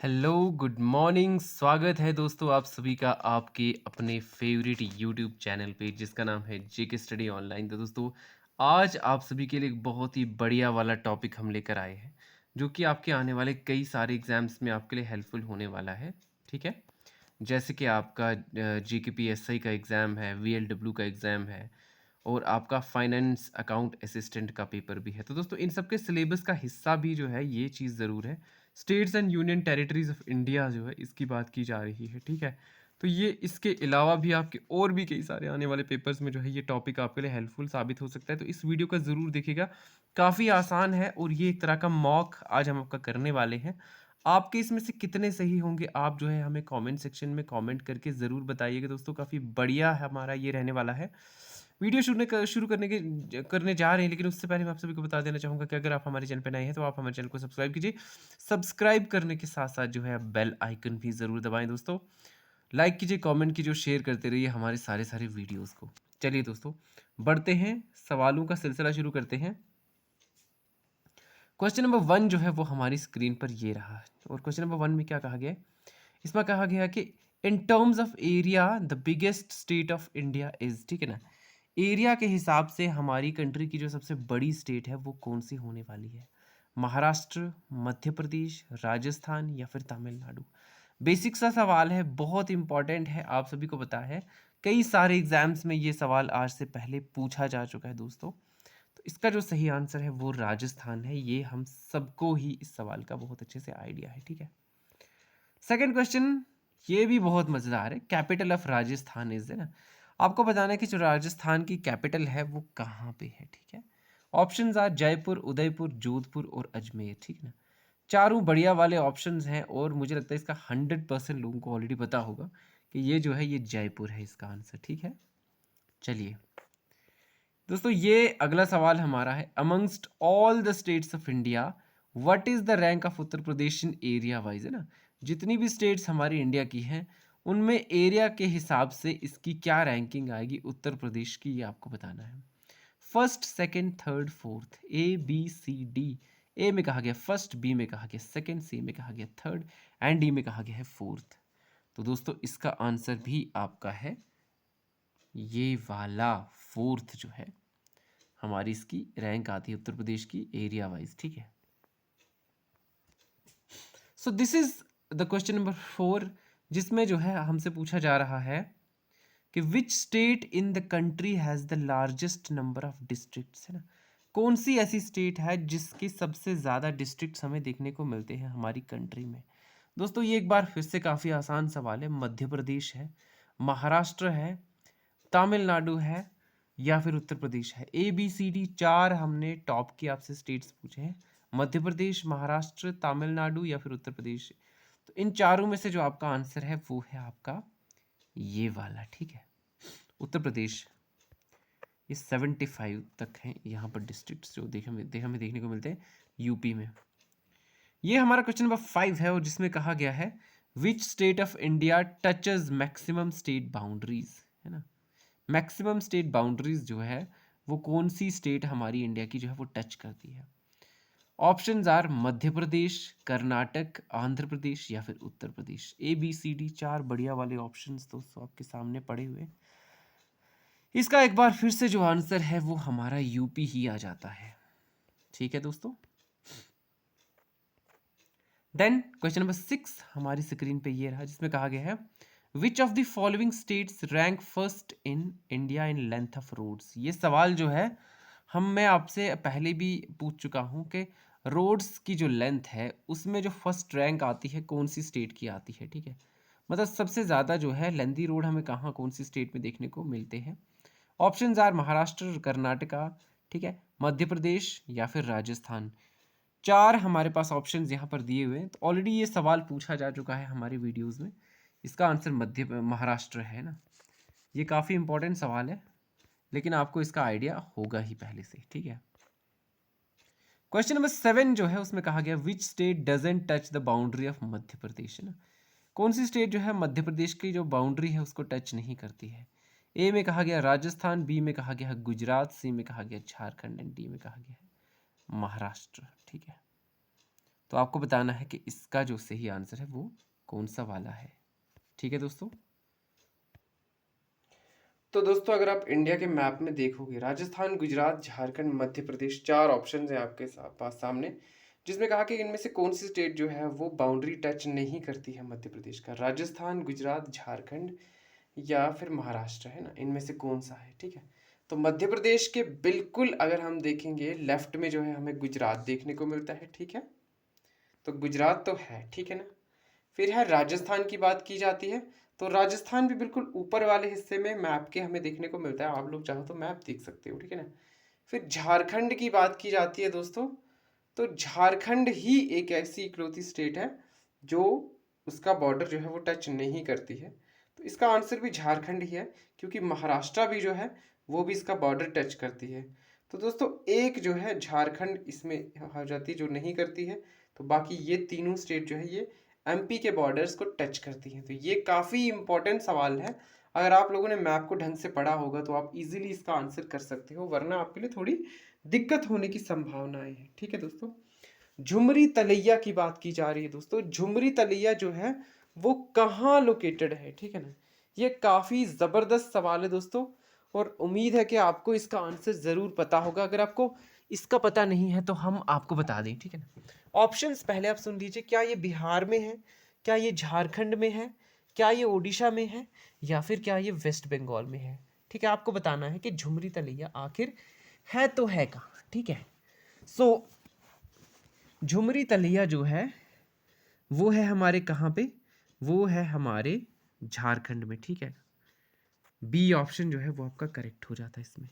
Hello, good morning. स्वागत है दोस्तों आप सभी का आपके अपने फेवरेट यूट्यूब चैनल पे जिसका नाम है जेके स्टडी ऑनलाइन। तो दोस्तों आज आप सभी के लिए एक बहुत ही बढ़िया वाला टॉपिक हम लेकर आए हैं जो कि आपके आने वाले कई सारे एग्जाम्स में आपके लिए हेल्पफुल होने वाला है। ठीक है, जैसे कि आपका जीकेपीएसआई का एग्ज़ाम है, वीएलडब्ल्यू का एग्ज़ाम है और आपका फाइनेंस अकाउंट असिस्टेंट का पेपर भी है। तो दोस्तों इन सब के सिलेबस का हिस्सा भी जो है ये चीज़ ज़रूर है। States and union territories of India जो है इसकी बात की जा रही है। ठीक है, तो ये इसके अलावा भी आपके और भी कई सारे आने वाले पेपर्स में जो है ये टॉपिक आपके लिए हेल्पफुल साबित हो सकता है। तो इस वीडियो का ज़रूर देखिएगा, काफ़ी आसान है और ये एक तरह का मॉक आज हम आपका करने वाले हैं। आपके इसमें से कितने सही होंगे आप जो है हमें कमेंट सेक्शन में कमेंट करके ज़रूर बताइएगा। दोस्तों काफ़ी बढ़िया है हमारा ये रहने वाला है। वीडियो शुरू करने जा रहे हैं, लेकिन उससे पहले मैं आप सभी को बता देना चाहूँगा कि अगर आप हमारे चैनल पे नए हैं तो आप हमारे चैनल को सब्सक्राइब कीजिए। सब्सक्राइब करने के साथ-साथ जो है बेल आइकन भी ज़रूर दबाएँ दोस्तों। लाइक कीजिए, कमेंट कीजिए और शेयर करते रहिए हमारे सारे वीडियोज़ को। चलिए दोस्तों, बढ़ते हैं, सवालों का सिलसिला शुरू करते हैं। क्वेश्चन नंबर 1 जो है वो हमारी स्क्रीन पर ये रहा है और क्वेश्चन नंबर 1 में क्या कहा गया है? इसमें कहा गया कि in terms of area the biggest state of India is, ठीक है ना। एरिया के हिसाब से हमारी कंट्री की जो सबसे बड़ी स्टेट है वो कौन सी होने वाली है? महाराष्ट्र, मध्य प्रदेश, राजस्थान या फिर तमिलनाडु? बेसिक सा सवाल है, बहुत इंपॉर्टेंट है, आप सभी को पता है कई सारे एग्जाम्स में ये सवाल आज से पहले पूछा जा चुका है दोस्तों। तो इसका जो सही आंसर है वो राजस्थान है। ये हम सबको ही इस सवाल का बहुत अच्छे से आइडिया है। ठीक है, सेकंड क्वेश्चन ये भी बहुत मज़ेदार है। कैपिटल ऑफ राजस्थान इज, है ना। आपको बताना है कि जो राजस्थान की कैपिटल है वो कहाँ पे है। ठीक है, ऑप्शंस आर जयपुर, उदयपुर, जोधपुर और अजमेर। ठीक है ना, चारों बढ़िया वाले ऑप्शंस हैं और मुझे लगता है इसका 100% लोगों को ऑलरेडी पता होगा कि ये जो है ये जयपुर है इसका आंसर। ठीक है, चलिए दोस्तों ये अगला सवाल हमारा है, amongst all the states of India what is the rank of Uttar Pradesh in area wise, है ना। जितनी भी स्टेट्स हमारी इंडिया की हैं उनमें एरिया के हिसाब से इसकी क्या रैंकिंग आएगी उत्तर प्रदेश की, ये आपको बताना है। First, second, third, fourth, A B C D. A में कहा गया फर्स्ट, बी में कहा गया सेकंड, सी में कहा गया थर्ड एंड डी में कहा गया है फोर्थ। तो दोस्तों इसका आंसर भी आपका है ये वाला, फोर्थ जो है हमारी इसकी रैंक आती है उत्तर प्रदेश की एरिया वाइज। ठीक है, so this is the question number 4 जिसमें जो है हमसे पूछा जा रहा है कि which state in the country has the largest number of districts, है ना। कौन सी ऐसी स्टेट है जिसके सबसे ज़्यादा डिस्ट्रिक्ट्स हमें देखने को मिलते हैं हमारी कंट्री में? दोस्तों ये एक बार फिर से काफ़ी आसान सवाल है। मध्य प्रदेश है, महाराष्ट्र है, तमिलनाडु है या फिर उत्तर प्रदेश है। ए बी सी डी चार हमने टॉप की आपसे स्टेट्स पूछे हैं, मध्य प्रदेश, महाराष्ट्र, तमिलनाडु या फिर उत्तर प्रदेश। तो इन चारों में से जो आपका आंसर है वो है आपका ये वाला। ठीक है, उत्तर प्रदेश। ये 75 तक हैं यहाँ पर डिस्ट्रिक्ट्स जो हमें देखने को मिलते हैं यूपी में। ये हमारा क्वेश्चन नंबर 5 है और जिसमें कहा गया है which state of India touches maximum state boundaries, है ना। मैक्सिमम स्टेट बाउंड्रीज जो है वो कौन सी स्टेट हमारी इंडिया की जो है वो टच करती है? ऑप्शंस आर मध्य प्रदेश, कर्नाटक, आंध्र प्रदेश या फिर उत्तर प्रदेश। ए बी सी डी चार बढ़िया वाले ऑप्शंस दोस्तों आपके सामने पड़े हुए। इसका एक बार फिर से जो आंसर है वो हमारा यूपी ही आ जाता है। ठीक है दोस्तों, देन क्वेश्चन नंबर 6 हमारी स्क्रीन पे ये रहा जिसमें कहा गया है which of the following states rank first in India in length of roads. ये सवाल जो है मैं आपसे पहले भी पूछ चुका हूँ कि रोड्स की जो लेंथ है उसमें जो फर्स्ट रैंक आती है कौन सी स्टेट की आती है। ठीक है, मतलब सबसे ज़्यादा जो है लेंथी रोड हमें कहाँ कौन सी स्टेट में देखने को मिलते हैं? ऑप्शंस आर महाराष्ट्र, कर्नाटका, ठीक है, मध्य प्रदेश या फिर राजस्थान। चार हमारे पास ऑप्शंस यहाँ पर दिए हुए हैं। तो ऑलरेडी ये सवाल पूछा जा चुका है हमारी वीडियोस में। इसका आंसर महाराष्ट्र है ना। ये काफ़ी इंपॉर्टेंट सवाल है लेकिन आपको इसका आइडिया होगा ही पहले से। ठीक है, क्वेश्चन नंबर 7 जो है उसमें कहा गया which state doesn't touch the boundary of Madhya Pradesh, है ना। कौन सी स्टेट जो है मध्य प्रदेश की जो बाउंड्री है उसको टच नहीं करती है? ए में कहा गया राजस्थान, बी में कहा गया है गुजरात, सी में कहा गया झारखंड एंड डी में कहा गया है महाराष्ट्र। ठीक है, तो आपको बताना है कि इसका जो सही आंसर है वो कौन सा वाला है। ठीक है दोस्तों। तो दोस्तों अगर आप इंडिया के मैप में देखोगे, राजस्थान, गुजरात, झारखंड, मध्य प्रदेश, 4 ऑप्शंस हैं आपके पास सामने, जिसमें कहा कि इनमें से कौन सी स्टेट जो है वो बाउंड्री टच नहीं करती है मध्य प्रदेश का। राजस्थान, गुजरात, झारखंड या फिर महाराष्ट्र, है ना, इनमें से कौन सा है। ठीक है, तो मध्य प्रदेश के बिल्कुल अगर हम देखेंगे लेफ्ट में जो है हमें गुजरात देखने को मिलता है। ठीक है, तो गुजरात तो है, ठीक है ना। फिर है राजस्थान की बात की जाती है, तो राजस्थान भी बिल्कुल ऊपर वाले हिस्से में मैप के हमें देखने को मिलता है। आप लोग चाहो तो मैप देख सकते हो, ठीक है ना। फिर झारखंड की बात की जाती है दोस्तों, तो झारखंड ही एक ऐसी इकलौती स्टेट है जो उसका बॉर्डर जो है वो टच नहीं करती है। तो इसका आंसर भी झारखंड ही है, क्योंकि महाराष्ट्र भी जो है वो भी इसका बॉर्डर टच करती है। तो दोस्तों एक जो है झारखंड इसमें हो जाती है जो नहीं करती है, तो बाकी ये तीनों स्टेट जो है ये एमपी के बॉर्डर्स को टच करती हैं। तो ये काफ़ी इंपॉर्टेंट सवाल है। अगर आप लोगों ने मैप को ढंग से पढ़ा होगा तो आप इजीली इसका आंसर कर सकते हो, वरना आपके लिए थोड़ी दिक्कत होने की संभावनाएं हैं। ठीक है दोस्तों। झुमरी तलैया की बात की जा रही है दोस्तों। झुमरी तलैया जो है वो कहाँ लोकेटेड है, ठीक है ना। ये काफ़ी ज़बरदस्त सवाल है दोस्तों, और उम्मीद है कि आपको इसका आंसर ज़रूर पता होगा। अगर आपको इसका पता नहीं है तो हम आपको बता दें, ठीक है ना। ऑप्शंस पहले आप सुन लीजिए। क्या ये बिहार में है, क्या ये झारखंड में है, क्या ये ओडिशा में है, या फिर क्या ये वेस्ट बंगाल में है। ठीक है, आपको बताना है कि झुमरी तलैया आखिर है तो है कहाँ। ठीक है, सो झुमरी तलैया जो है वो है हमारे कहाँ पे, वो है हमारे झारखंड में। ठीक है, बी ऑप्शन जो है वो आपका करेक्ट हो जाता है इसमें।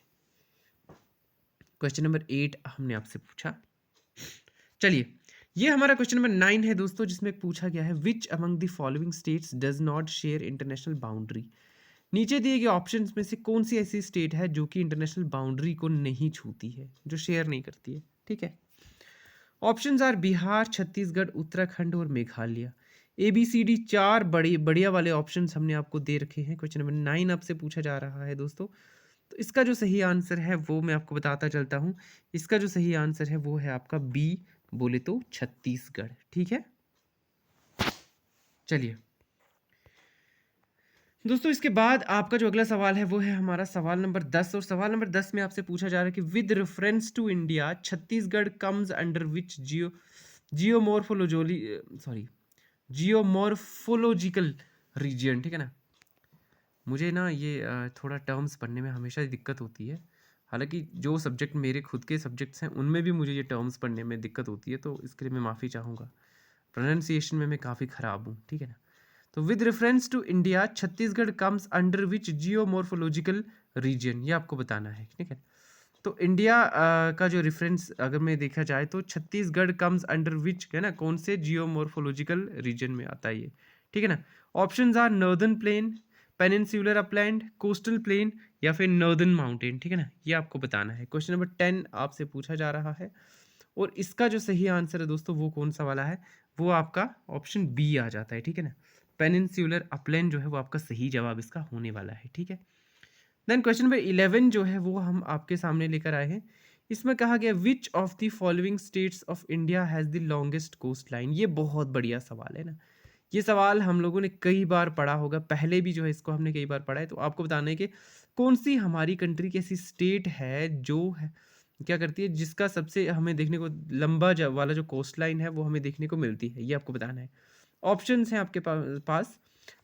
क्वेश्चन नंबर 8 हमने आपसे पूछा। चलिए, ये हमारा क्वेश्चन नंबर 9 है दोस्तों, जिसमें पूछा गया है विच among the following states does not share international boundary. नीचे दिए गए ऑप्शंस में से कौन सी ऐसी स्टेट है जो कि इंटरनेशनल बाउंड्री को नहीं छूती है, जो शेयर नहीं करती है। ठीक है, ऑप्शंस आर बिहार, छत्तीसगढ़, उत्तराखंड और मेघालय। ABCD 4 बड़ी बढ़िया वाले ऑप्शंस हमने आपको दे रखे हैं। क्वेश्चन नंबर 9 आपसे पूछा जा रहा है दोस्तों। तो इसका जो सही आंसर है वो मैं आपको बताता चलता हूँ। इसका जो सही आंसर है वो है आपका बी, बोले तो छत्तीसगढ़। ठीक है, चलिए दोस्तों, इसके बाद आपका जो अगला सवाल है वो है हमारा सवाल नंबर 10। और सवाल नंबर 10 में आपसे पूछा जा रहा है कि with reference to India Chhattisgarh comes under which geomorphology sorry geomorphological region. ठीक है ना, मुझे ना ये थोड़ा टर्म्स पढ़ने में हमेशा दिक्कत होती है। हालांकि जो सब्जेक्ट मेरे खुद के सब्जेक्ट्स हैं उनमें भी मुझे ये टर्म्स पढ़ने में दिक्कत होती है, तो इसके लिए मैं माफ़ी चाहूँगा। प्रोनाउंसिएशन में मैं काफ़ी ख़राब हूँ, ठीक है ना। तो with reference to India Chhattisgarh comes under which geomorphological region, ये आपको बताना है। ठीक है, तो इंडिया का जो रेफरेंस अगर मैं देखा जाए तो छत्तीसगढ़ कम्स अंडर विच, है ना, कौन से जियोमॉर्फोलॉजिकल रीजन में आता है ये। ठीक है ना, options are northern plain, peninsular upland, coastal plain या फिर नॉर्दर्न माउंटेन। ठीक है ना, ये आपको बताना है। क्वेश्चन नंबर 10 आपसे पूछा जा रहा है, और इसका जो सही आंसर है दोस्तों वो कौन सा वाला है, वो आपका ऑप्शन बी आ जाता है। ठीक है ना, पेनिनसुलर अपलैंड जो है वो आपका सही जवाब इसका होने वाला है। ठीक है, देन क्वेश्चन नंबर 11 जो है वो हम आपके सामने लेकर आए हैं। इसमें कहा गया which of the following states of India has the longest coast line. ये बहुत बढ़िया सवाल है ना, ये सवाल हम लोगों ने कई बार पढ़ा होगा, पहले भी जो है इसको हमने कई बार पढ़ा है। तो आपको बताना है कि कौन सी हमारी कंट्री की ऐसी स्टेट है जो है क्या करती है, जिसका सबसे हमें देखने को लंबा वाला जो कोस्ट लाइन है वो हमें देखने को मिलती है, ये आपको बताना है। ऑप्शंस हैं आपके पास।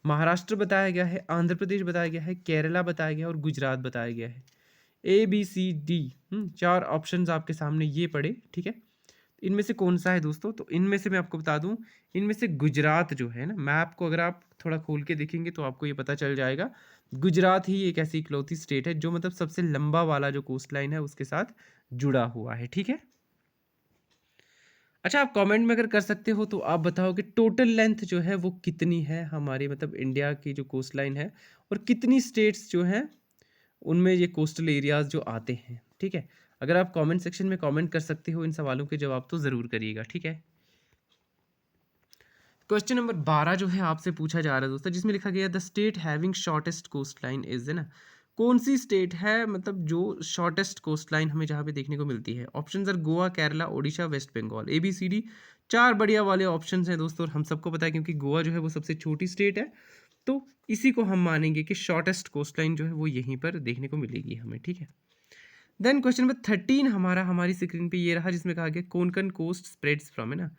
महाराष्ट्र बताया गया है, आंध्र प्रदेश बताया गया है, केरला बताया गया है और गुजरात बताया गया है। ABCD 4 ऑप्शंस आपके सामने ये पड़े। ठीक है, इनमें से कौन सा है दोस्तों, तो इनमें से मैं आपको बता दूं, इनमें से गुजरात जो है ना, मैप को अगर आप थोड़ा खोल के देखेंगे तो आपको ये पता चल जाएगा, गुजरात ही एक ऐसी इकलौती स्टेट है जो मतलब सबसे लंबा वाला जो कोस्ट लाइन है उसके साथ जुड़ा हुआ है। ठीक है, अच्छा, आप कमेंट में अगर कर सकते हो तो आप बताओ कि टोटल लेंथ जो है वो कितनी है हमारी, मतलब इंडिया की जो कोस्ट लाइन है, और कितनी स्टेट्स जो हैं उनमें ये कोस्टल एरियाज जो आते हैं। ठीक है, अगर आप कमेंट सेक्शन में कमेंट कर सकते हो इन सवालों के जवाब तो ज़रूर करिएगा। ठीक है, क्वेश्चन नंबर 12 जो है आपसे पूछा जा रहा है दोस्तों, जिसमें लिखा गया the state having shortest coast line is, है ना, कौन सी स्टेट है मतलब जो शॉर्टेस्ट कोस्ट लाइन हमें जहाँ पे देखने को मिलती है? Options are Goa, Kerala, Odisha, west Bengal, A B C D. चार बढ़िया वाले ऑप्शंस हैं दोस्तों, और हम सबको पता है क्योंकि गोवा जो है वो सबसे छोटी स्टेट है, तो इसी को हम मानेंगे कि शॉर्टेस्ट कोस्ट लाइन जो है वो यहीं पर देखने को मिलेगी हमें, ठीक है। देन क्वेश्चन नंबर 13 हमारी स्क्रीन पे ये रहा, जिसमें कहा गया कोंकण कोस्ट स्प्रेड्स फ्रॉम, है ना।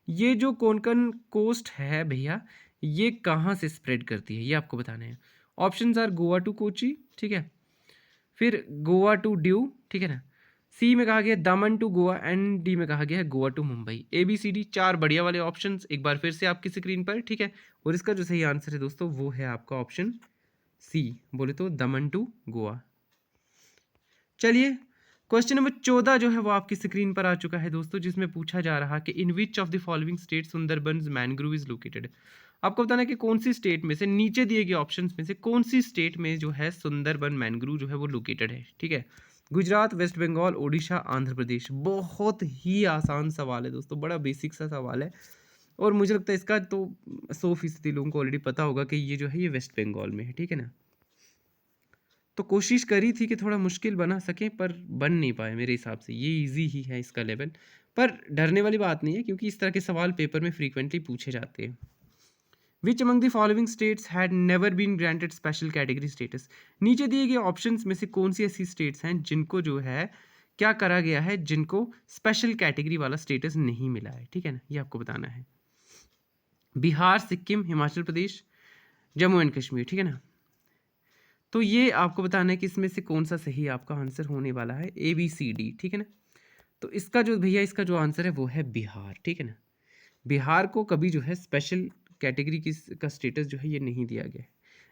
ये जो कोंकण कोस्ट है भैया, ये कहाँ से स्प्रेड करती है ये आपको बताना है। Options are Goa to Kochi, ठीक है, फिर गोवा टू ड्यू, ठीक है ना, सी में कहा गया दमन टू गोवा, एंड डी में कहा गया है Goa to Mumbai. A B C D चार बढ़िया वाले ऑप्शंस एक बार फिर से आपकी स्क्रीन पर, ठीक है। और इसका जो सही आंसर है दोस्तों वो है आपका ऑप्शन सी, बोले तो दमन टू गोवा। चलिए क्वेश्चन नंबर 14 जो है वो आपकी स्क्रीन पर आ चुका है दोस्तों, जिसमें पूछा जा रहा कि in which of the following state Sundarbans mangrove is located. आपको बताना है कि कौन सी स्टेट में से, नीचे दिए गए ऑप्शंस में से कौन सी स्टेट में जो है सुंदरबन मैनग्रोव जो है वो लोकेटेड है, ठीक है। गुजरात, वेस्ट बंगाल, ओडिशा, आंध्र प्रदेश। बहुत ही आसान सवाल है दोस्तों, बड़ा बेसिक सा सवाल है, और मुझे लगता है इसका तो 100% लोगों को ऑलरेडी पता होगा कि ये जो है ये वेस्ट बंगाल में है, ठीक है ना। तो कोशिश करी थी कि थोड़ा मुश्किल बना सके, पर बन नहीं पाए मेरे हिसाब से, ये इजी ही है इसका लेवल। पर डरने वाली बात नहीं है, क्योंकि इस तरह के सवाल पेपर में फ्रीक्वेंटली पूछे जाते हैं। Which among the following states had never been granted special category status. नीचे दिए गए ऑप्शंस में से कौन सी ऐसी स्टेट्स हैं जिनको जो है क्या करा गया है, जिनको स्पेशल कैटेगरी वाला स्टेटस नहीं मिला है, ठीक है ना, ये आपको बताना है। बिहार, सिक्किम, हिमाचल प्रदेश, जम्मू एंड कश्मीर, ठीक है ना। तो ये आपको बताना है कि इसमें से कौन सा सही आपका आंसर होने वाला है, ए बी सी डी, ठीक है ना। तो इसका जो भैया इसका जो आंसर है वो है बिहार, ठीक है ना। बिहार को कभी जो है स्पेशल कैटेगरी का स्टेटस जो है ये नहीं दिया गया है।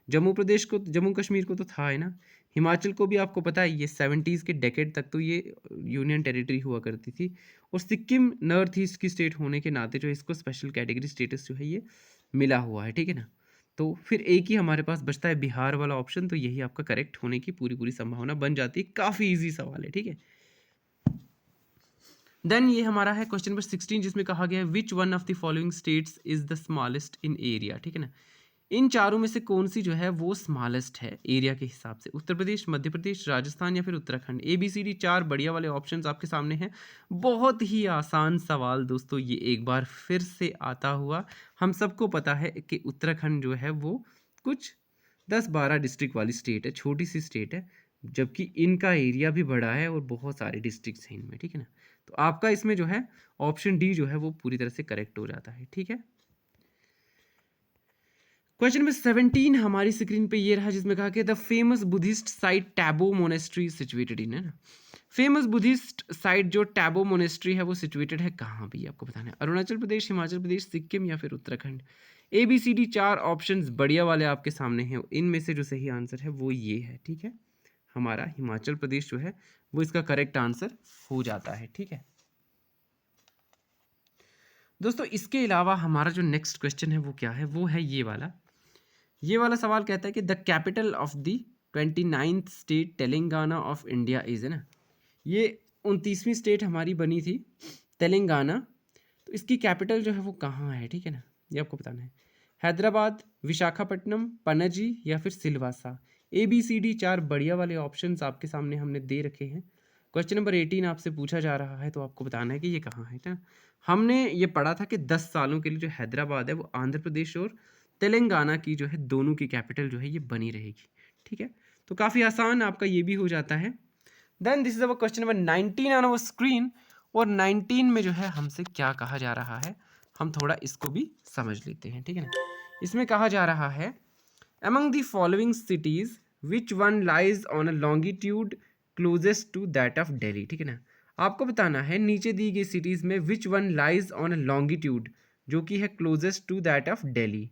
जम्मू प्रदेश को, जम्मू कश्मीर को तो था, है ना। हिमाचल को भी आपको पता है ये 70s के डेकेड तक तो ये यूनियन टेरिटरी हुआ करती थी, और सिक्किम नॉर्थ ईस्ट की स्टेट होने के नाते जो है इसको स्पेशल कैटेगरी स्टेटस जो है ये मिला हुआ है, ठीक है ना। तो फिर एक ही हमारे पास बचता है बिहार वाला ऑप्शन, तो यही आपका करेक्ट होने की पूरी पूरी संभावना बन जाती है। काफ़ी ईजी सवाल है, ठीक है। देन ये हमारा है क्वेश्चन नंबर 16, जिसमें कहा गया है विच one of the following states is the smallest in area, ठीक है ना। इन चारों में से कौन सी जो है वो स्मॉलेस्ट है एरिया के हिसाब से, उत्तर प्रदेश, मध्य प्रदेश, राजस्थान या फिर Uttarakhand. A B C D चार बढ़िया वाले ऑप्शंस आपके सामने हैं। बहुत ही आसान सवाल दोस्तों, ये एक बार फिर से आता हुआ। हम सबको पता है कि उत्तराखंड जो है वो कुछ 10-12 डिस्ट्रिक्ट वाली स्टेट है, छोटी सी स्टेट है, जबकि इनका एरिया भी बड़ा है और बहुत सारे डिस्ट्रिक्ट्स हैं इनमें, ठीक है ना। तो आपका इसमें जो है ऑप्शन डी जो है वो पूरी तरह से करेक्ट हो जाता है, ठीक है। क्वेश्चन नंबर 17 हमारी स्क्रीन पे ये रहा, जिसमें कहा कि the famous Buddhist site Tabo monastery situated in, है ना। फेमस बुद्धिस्ट साइट जो टैबो मोनेस्ट्री है वो सिचुएटेड है कहाँ भी आपको बताना है, अरुणाचल प्रदेश, हिमाचल प्रदेश, सिक्किम या फिर Uttarakhand. A B C D चार ऑप्शंस बढ़िया वाले आपके सामने हैं, इनमें से जो सही आंसर है वो ये है, ठीक है। हमारा हिमाचल प्रदेश जो है वो इसका करेक्ट आंसर हो जाता है, ठीक है दोस्तों। इसके अलावा हमारा जो नेक्स्ट क्वेश्चन है वो क्या है, वो है ये वाला सवाल कहता है कि the capital of the 29th state Telangana of India is, है ना। ये 29वीं स्टेट हमारी बनी थी तेलंगाना, तो इसकी कैपिटल जो है वो कहाँ है, ठीक है ना, ये आपको बताना है। हैदराबाद, विशाखापट्टनम, पणजी या फिर Silvassa. A B C D चार बढ़िया वाले ऑप्शंस आपके सामने हमने दे रखे हैं। क्वेश्चन नंबर 18 आपसे पूछा जा रहा है, तो आपको बताना है कि ये कहाँ है ना। हमने ये पढ़ा था कि 10 सालों के लिए जो हैदराबाद है वो आंध्र प्रदेश और तेलंगाना की जो है दोनों की कैपिटल जो है ये बनी रहेगी, ठीक है। तो काफ़ी आसान आपका ये भी हो जाता है। Then this is our question number 19 on our screen, और 19 में जो है हमसे क्या कहा जा रहा है, हम थोड़ा इसको भी समझ लेते हैं, ठीक है ना। इसमें कहा जा रहा है among the following cities which one lies on a longitude closest to that of Delhi, ठीक है ना। आपको बताना है नीचे दी गई सिटीज में which one lies on a longitude जो कि है closest to that of Delhi।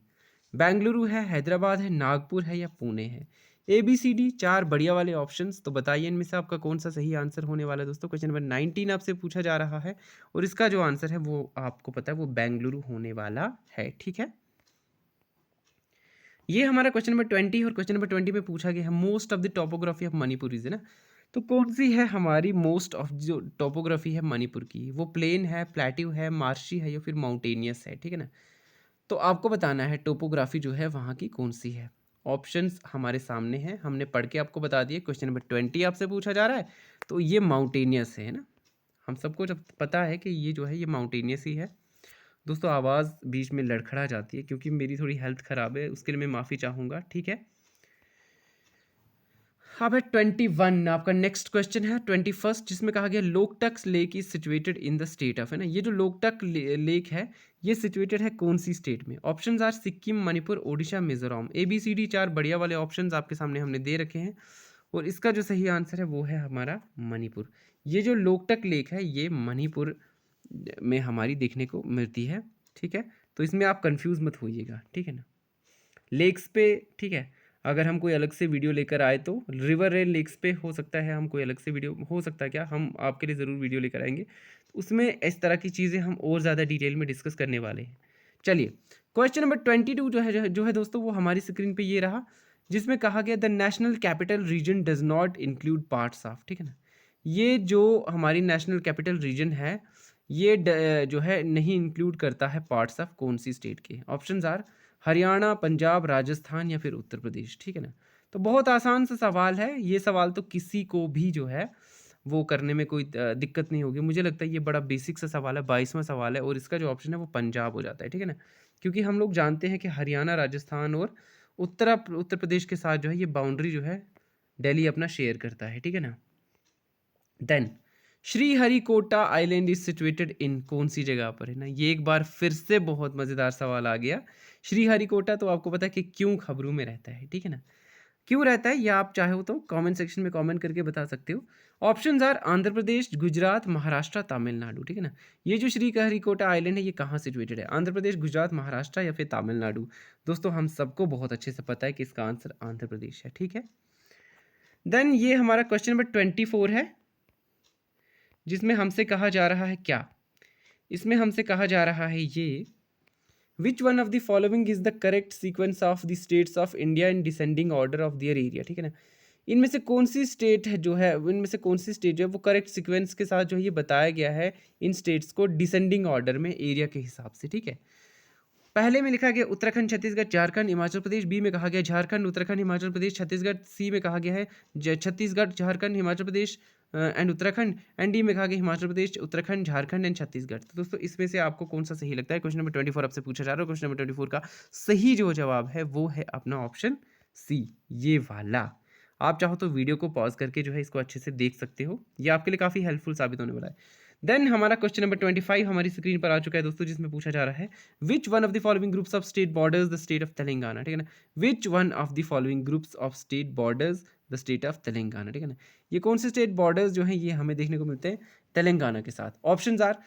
Bengaluru है, हैदराबाद है, नागपुर है या पुणे है। ए बी सी डी चार बढ़िया वाले ऑप्शंस, तो बताइए इनमें से आपका कौन सा सही आंसर होने वाला है दोस्तों। क्वेश्चन नंबर 19 आपसे पूछा जा रहा है, और इसका जो आंसर है वो आपको पता है वो बेंगलुरु होने वाला है, ठीक है। ये हमारा क्वेश्चन नंबर 20, और क्वेश्चन नंबर 20 में पूछा गया है most of the topography of Manipur is, है ना। तो कौन सी है हमारी मोस्ट ऑफ जो टोपोग्राफी है मणिपुर की, वो प्लेन है, प्लेट्यू है, मार्शी है या फिर माउंटेनियस है, ठीक है ना। तो आपको बताना है टोपोग्राफी जो है वहाँ की कौन सी है। ऑप्शंस हमारे सामने हैं, हमने पढ़ के आपको बता दिए। क्वेश्चन नंबर 20 आपसे पूछा जा रहा है, तो ये माउंटेनियस है ना, हम सबको जब पता है कि ये जो है ये माउंटेनियस ही है। दोस्तों आवाज़ बीच में लड़खड़ा जाती है क्योंकि मेरी थोड़ी हेल्थ ख़राब है, उसके लिए मैं माफ़ी चाहूँगा, ठीक है। अब है 21, आपका नेक्स्ट क्वेश्चन है 21, जिसमें कहा गया Loktak lake is situated in the state of, है ना, ये जो लोकटक लेक है ये सिचुएटेड है कौन सी स्टेट में? Options are Sikkim, Manipur, Odisha, Mizoram. ABCD 4 बढ़िया वाले ऑप्शंस आपके सामने हमने दे रखे हैं और इसका जो सही आंसर है वो है हमारा मणिपुर। ये जो लोकटक लेक है ये मणिपुर में हमारी देखने को मिलती है, ठीक है। तो इसमें आप कंफ्यूज मत होइएगा, ठीक है ना। लेक्स पे, ठीक है, अगर हम कोई अलग से वीडियो लेकर आए तो रिवर रेल लेक्स पे हो सकता है हम कोई अलग से वीडियो, हो सकता है क्या, हम आपके लिए ज़रूर वीडियो लेकर आएंगे, उसमें इस तरह की चीज़ें हम और ज़्यादा डिटेल में डिस्कस करने वाले हैं। चलिए क्वेश्चन नंबर 22 जो है दोस्तों वो हमारी स्क्रीन पे ये रहा, जिसमें कहा गया the national capital region does not include parts of, ठीक है ना। ये जो हमारी नेशनल कैपिटल रीजन है ये जो है नहीं इंक्लूड करता है पार्ट्स ऑफ कौन सी स्टेट के? ऑप्शंस आर हरियाणा, पंजाब, राजस्थान या फिर उत्तर प्रदेश, ठीक है ना। तो बहुत आसान सा सवाल है, ये सवाल तो किसी को भी जो है वो करने में कोई दिक्कत नहीं होगी। मुझे लगता है ये बड़ा बेसिक सा सवाल है, 22वां सवाल है और इसका जो ऑप्शन है वो पंजाब हो जाता है, ठीक है ना। क्योंकि हम लोग जानते हैं कि हरियाणा, राजस्थान और उत्तर प्रदेश के साथ जो है ये बाउंड्री जो है दिल्ली अपना शेयर करता है, ठीक है ना। Then Sriharikota island is situated in कौन सी जगह पर, है ना। ये एक बार फिर से बहुत मज़ेदार सवाल आ गया। श्रीहरिकोटा तो आपको पता है कि क्यों खबरों में रहता है, ठीक है ना। क्यों रहता है ये आप चाहो तो कमेंट सेक्शन में कमेंट करके बता सकते हो। ऑप्शंस आर आंध्र प्रदेश, गुजरात, महाराष्ट्र, तमिलनाडु, ठीक है ना। ये जो श्रीहरिकोटा आइलैंड है ये कहाँ सिचुएटेड है? आंध्र प्रदेश, गुजरात, महाराष्ट्र या फिर तमिलनाडु? दोस्तों हम सबको बहुत अच्छे से पता है कि इसका आंसर आंध्र प्रदेश है, ठीक है। देन ये हमारा क्वेश्चन नंबर 24 है, जिसमें हमसे कहा जा रहा है क्या? इसमें हमसे कहा जा रहा है ये which one of the following is the correct sequence of the states of India in descending order of their area, ठीक है ना। इनमें से कौन सी स्टेट है जो है, इनमें से कौन सी स्टेट जो है वो करेक्ट सीक्वेंस के साथ जो है ये बताया गया है इन स्टेट्स को डिसेंडिंग ऑर्डर में एरिया के हिसाब से, ठीक है। पहले में लिखा गया उत्तराखंड, छत्तीसगढ़, झारखंड, हिमाचल प्रदेश। बी में कहा गया झारखंड, उत्तराखंड, हिमाचल प्रदेश, छत्तीसगढ़। सी में कहा गया है Chhattisgarh, Jharkhand, Himachal Pradesh and Uttarakhand. And D में कहा गया हिमाचल प्रदेश, उत्तराखंड, झारखंड एंड छत्तीसगढ़। तो दोस्तों इसमें से आपको कौन सा सही लगता है? क्वेश्चन नंबर 24 आपसे पूछा जा रहा है। क्वेश्चन नंबर 24 का सही जो जवाब है वो है अपना ऑप्शन सी, ये वाला। आप चाहो तो वीडियो को पॉज करके जो है इसको अच्छे से देख सकते हो, ये आपके लिए काफ़ी हेल्पफुल साबित होने वाला है। देन हमारा क्वेश्चन नंबर 25 हमारी स्क्रीन पर आ चुका है दोस्तों, जिसमें पूछा जा रहा है विच one of the following groups of state borders the state of Telangana, ठीक है ना। विच one of the following groups of state borders the state of Telangana, ठीक है ना। ये कौन से स्टेट बॉर्डर्स जो हैं ये हमें देखने को मिलते हैं तेलंगाना के साथ? Options are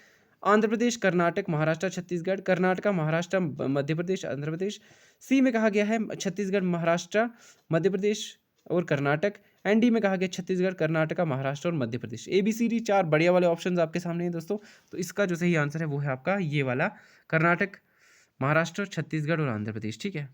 Andhra Pradesh, Karnataka, Maharashtra, Chhattisgarh. कर्नाटका, महाराष्ट्र, मध्य प्रदेश, आंध्र प्रदेश। सी में कहा गया है छत्तीसगढ़, महाराष्ट्र, मध्य प्रदेश और कर्नाटक। एंड डी में कहा गया छत्तीसगढ़, कर्नाटका, महाराष्ट्र और मध्य प्रदेश। ABCD 4 बढ़िया वाले ऑप्शंस आपके सामने हैं दोस्तों। तो इसका जो सही आंसर है वो है आपका ये वाला, कर्नाटक, महाराष्ट्र, छत्तीसगढ़ और आंध्र प्रदेश, ठीक है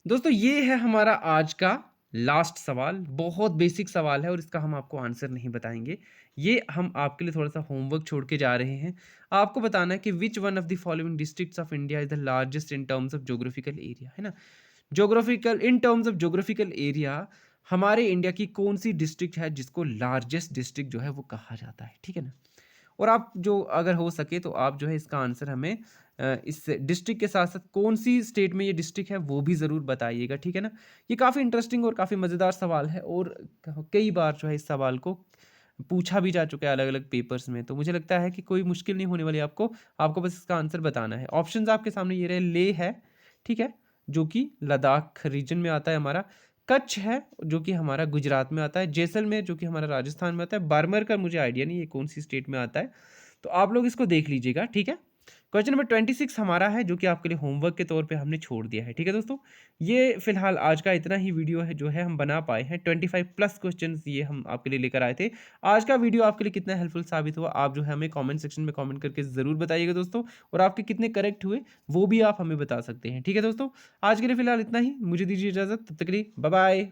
दोस्तों। ये है हमारा आज का लास्ट सवाल, बहुत बेसिक सवाल है और इसका हम आपको आंसर नहीं बताएंगे। ये हम आपके लिए थोड़ा सा होमवर्क छोड़ के जा रहे हैं। आपको बताना है कि विच one of the following districts of India is the largest in terms of geographical area, है ना। Geographical, in terms of geographical area हमारे इंडिया की कौन सी डिस्ट्रिक्ट है जिसको लार्जेस्ट डिस्ट्रिक्ट जो है वो कहा जाता है, ठीक है ना। और आप जो अगर हो सके तो आप जो है इसका आंसर हमें इस डिस्ट्रिक्ट के साथ साथ कौन सी स्टेट में ये डिस्ट्रिक्ट है वो भी ज़रूर बताइएगा, ठीक है ना। ये काफ़ी इंटरेस्टिंग और काफ़ी मज़ेदार सवाल है और कई बार जो है इस सवाल को पूछा भी जा चुका है अलग अलग पेपर्स में। तो मुझे लगता है कि कोई मुश्किल नहीं होने वाली आपको, आपको बस इसका आंसर बताना है। ऑप्शंस आपके सामने ये रहे, ले है, ठीक है, जो कि लद्दाख रीजन में आता है हमारा। कच्छ है जो कि हमारा गुजरात में आता है। जैसलमेर जो कि हमारा राजस्थान में आता है। बारमेर का मुझे आइडिया नहीं है कौन सी स्टेट में आता है, तो आप लोग इसको देख लीजिएगा, ठीक है। क्वेश्चन नंबर 26 हमारा है जो कि आपके लिए होमवर्क के तौर पे हमने छोड़ दिया है, ठीक है दोस्तों। ये फिलहाल आज का इतना ही वीडियो है जो है हम बना पाए हैं। 25 प्लस क्वेश्चंस ये हम आपके लिए लेकर आए थे। आज का वीडियो आपके लिए कितना हेल्पफुल साबित हुआ आप जो है हमें कमेंट सेक्शन में कमेंट करके ज़रूर बताइएगा दोस्तों, और आपके कितने करेक्ट हुए वो भी आप हमें बता सकते हैं, ठीक है दोस्तों। आज के लिए फिलहाल इतना ही, मुझे दीजिए इजाज़त, तब तक के लिए बाय बाय।